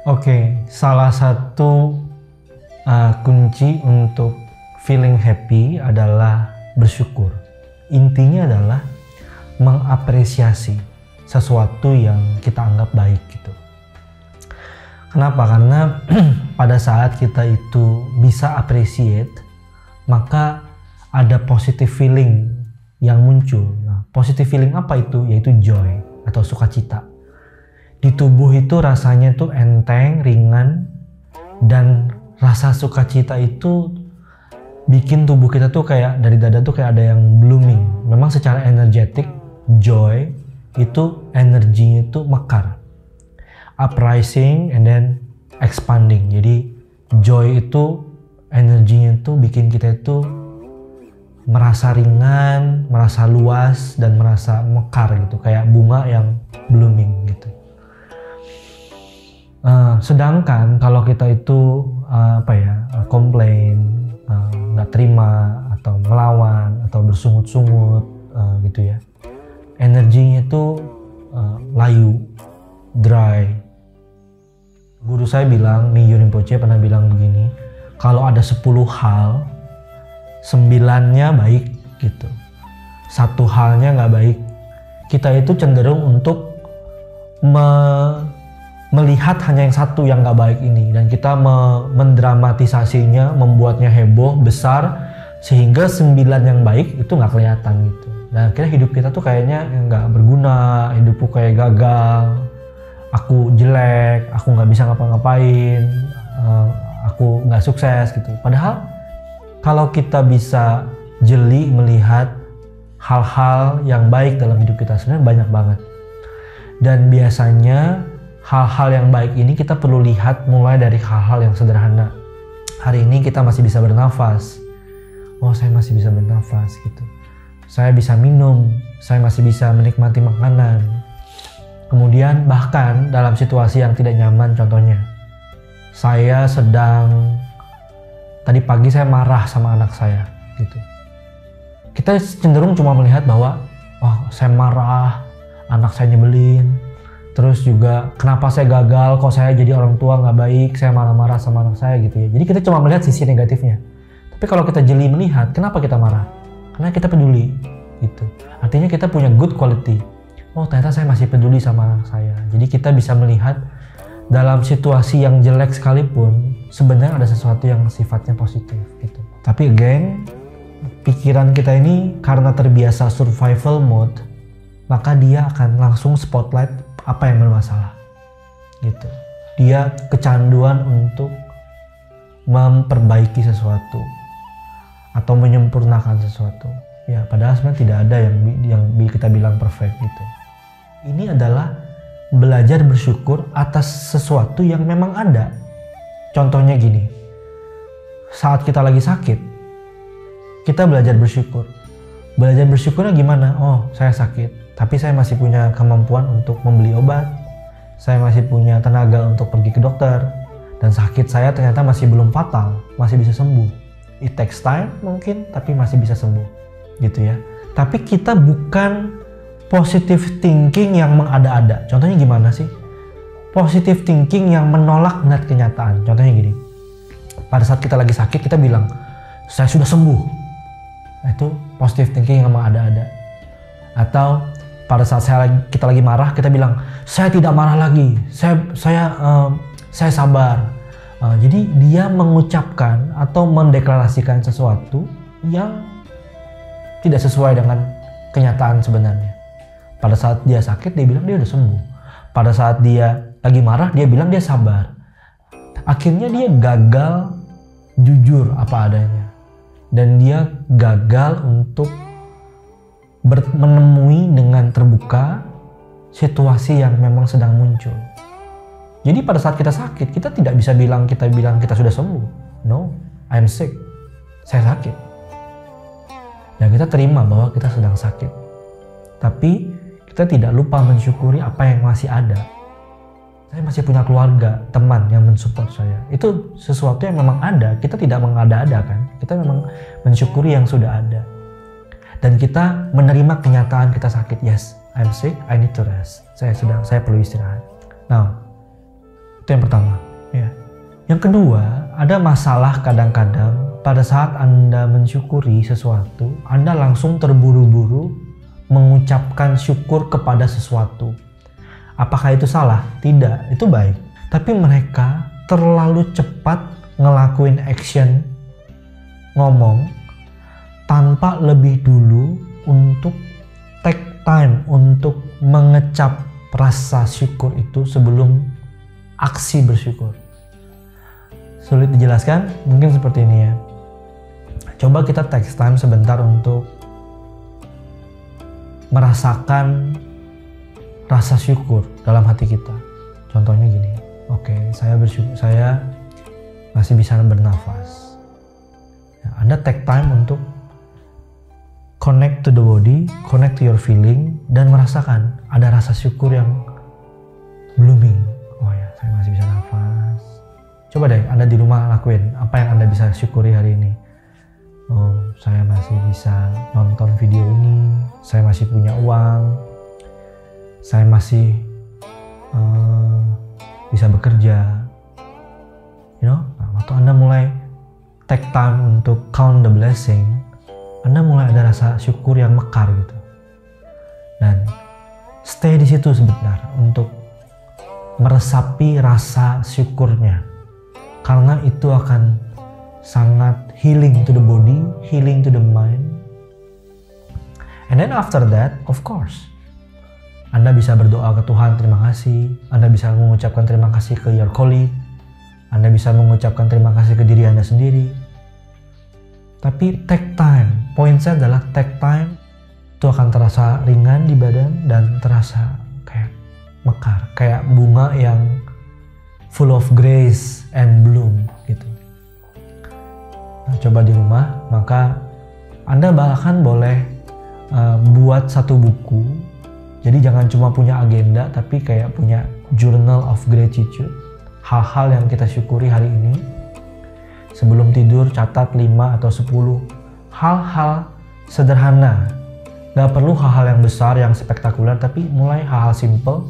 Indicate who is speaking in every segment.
Speaker 1: Oke, salah satu kunci untuk feeling happy adalah bersyukur. Intinya adalah mengapresiasi sesuatu yang kita anggap baik gitu. Kenapa? Karena pada saat kita itu bisa appreciate, maka ada positive feeling yang muncul. Nah, positive feeling apa itu? Yaitu joy atau sukacita. Di tubuh itu rasanya tuh enteng, ringan, dan rasa sukacita itu bikin tubuh kita tuh kayak dari dada tuh kayak ada yang blooming. Memang secara energetik, joy itu energinya tuh mekar, uprising and then expanding. Jadi joy itu energinya tuh bikin kita itu merasa ringan, merasa luas, dan merasa mekar gitu, kayak bunga yang blooming gitu. Sedangkan kalau kita itu komplain, nggak terima atau melawan atau bersungut-sungut gitu ya, energinya itu layu, dry. Guru saya bilang, Mingyu Rinpoche pernah bilang begini, kalau ada 10 hal, 9-nya baik gitu, 1 halnya nggak baik. Kita itu cenderung untuk melihat hanya yang 1 yang nggak baik ini, dan kita mendramatisasinya, membuatnya heboh, besar, sehingga 9 yang baik itu nggak kelihatan gitu. Nah, akhirnya hidup kita tuh kayaknya nggak berguna, hidupku kayak gagal, aku jelek, aku nggak bisa ngapa-ngapain, aku nggak sukses gitu. Padahal kalau kita bisa jeli melihat hal-hal yang baik dalam hidup kita, sebenarnya banyak banget. Dan biasanya hal-hal yang baik ini kita perlu lihat mulai dari hal-hal yang sederhana. Hari ini kita masih bisa bernafas. Oh, saya masih bisa bernafas gitu. Saya bisa minum, saya masih bisa menikmati makanan. Kemudian bahkan dalam situasi yang tidak nyaman, contohnya saya tadi pagi saya marah sama anak saya gitu. Kita cenderung cuma melihat bahwa saya marah, anak saya nyebelin. Terus juga kenapa saya gagal, kok saya jadi orang tua nggak baik, saya marah-marah sama anak saya gitu ya. Jadi kita cuma melihat sisi negatifnya. Tapi kalau kita jeli melihat, kenapa kita marah? Karena kita peduli gitu. Artinya kita punya good quality. Oh, ternyata saya masih peduli sama anak saya. Jadi kita bisa melihat dalam situasi yang jelek sekalipun, sebenarnya ada sesuatu yang sifatnya positif gitu. Tapi again, pikiran kita ini karena terbiasa survival mode, maka dia akan langsung spotlight apa yang bermasalah gitu. Dia kecanduan untuk memperbaiki sesuatu atau menyempurnakan sesuatu ya, padahal sebenarnya tidak ada yang kita bilang perfect gitu. Ini adalah belajar bersyukur atas sesuatu yang memang ada. Contohnya gini, saat kita lagi sakit, kita belajar bersyukur. Belajar bersyukurnya gimana? Oh, saya sakit, tapi saya masih punya kemampuan untuk membeli obat, saya masih punya tenaga untuk pergi ke dokter, dan sakit saya ternyata masih belum fatal, masih bisa sembuh. It takes time mungkin, tapi masih bisa sembuh gitu ya. Tapi kita bukan positive thinking yang mengada-ada. Contohnya gimana sih? Positive thinking yang menolak melihat kenyataan. Contohnya gini, pada saat kita lagi sakit kita bilang, saya sudah sembuh. Nah, itu positive thinking yang mengada-ada. Atau pada saat kita lagi marah, kita bilang, saya tidak marah lagi, saya sabar. Jadi dia mengucapkan atau mendeklarasikan sesuatu yang tidak sesuai dengan kenyataan sebenarnya. Pada saat dia sakit, dia bilang dia udah sembuh. Pada saat dia lagi marah, dia bilang dia sabar. Akhirnya dia gagal jujur apa adanya. Dan dia gagal untuk menemui dengan terbuka situasi yang memang sedang muncul. Jadi pada saat kita sakit, kita tidak bisa bilang kita sudah sembuh. No, I'm sick. Saya sakit. Dan kita terima bahwa kita sedang sakit. Tapi kita tidak lupa mensyukuri apa yang masih ada. Saya masih punya keluarga, teman yang mensupport saya. Itu sesuatu yang memang ada. Kita tidak mengada-ada kan. Kita memang mensyukuri yang sudah ada. Dan kita menerima kenyataan kita sakit. Yes, I'm sick, I need to rest. Saya perlu istirahat. Nah, itu yang pertama. Ya. Yang kedua, ada masalah kadang-kadang pada saat Anda mensyukuri sesuatu, Anda langsung terburu-buru mengucapkan syukur kepada sesuatu. Apakah itu salah? Tidak, itu baik. Tapi mereka terlalu cepat ngelakuin action, ngomong, tanpa lebih dulu untuk take time untuk mengecap rasa syukur itu sebelum aksi bersyukur. Sulit dijelaskan? Mungkin seperti ini ya. Coba kita take time sebentar untuk merasakan rasa syukur dalam hati kita. Contohnya gini, oke, saya bersyukur, saya masih bisa bernafas. Ya, Anda take time untuk connect to the body, connect to your feeling, dan merasakan ada rasa syukur yang blooming. Oh ya, saya masih bisa nafas. Coba deh Anda di rumah lakuin apa yang Anda bisa syukuri hari ini. Oh, saya masih bisa nonton video ini, saya masih punya uang, saya masih bisa bekerja. Nah, waktu Anda mulai take time untuk count the blessing, Anda mulai ada rasa syukur yang mekar gitu. Dan stay di situ sebentar untuk meresapi rasa syukurnya. Karena itu akan sangat healing to the body, healing to the mind. And then after that, of course, Anda bisa berdoa ke Tuhan terima kasih. Anda bisa mengucapkan terima kasih ke your colleague. Anda bisa mengucapkan terima kasih ke diri Anda sendiri. Tapi take time. Poin saya adalah take time. Itu akan terasa ringan di badan dan terasa kayak mekar. Kayak bunga yang full of grace and bloom gitu. Nah, coba di rumah, maka Anda bahkan boleh buat satu buku. Jadi jangan cuma punya agenda, tapi kayak punya journal of gratitude. Hal-hal yang kita syukuri hari ini. Sebelum tidur catat 5 atau 10 hal-hal sederhana. Gak perlu hal-hal yang besar, yang spektakuler, tapi mulai hal-hal simple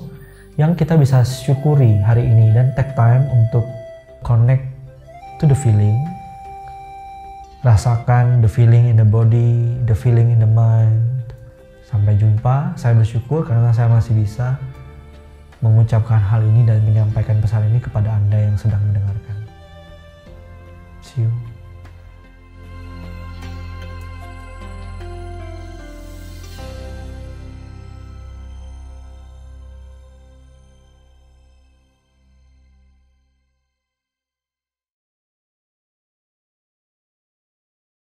Speaker 1: yang kita bisa syukuri hari ini. Dan take time untuk connect to the feeling. Rasakan the feeling in the body, the feeling in the mind. Sampai jumpa, saya bersyukur karena saya masih bisa mengucapkan hal ini dan menyampaikan pesan ini kepada Anda yang sedang mendengarkan. See you.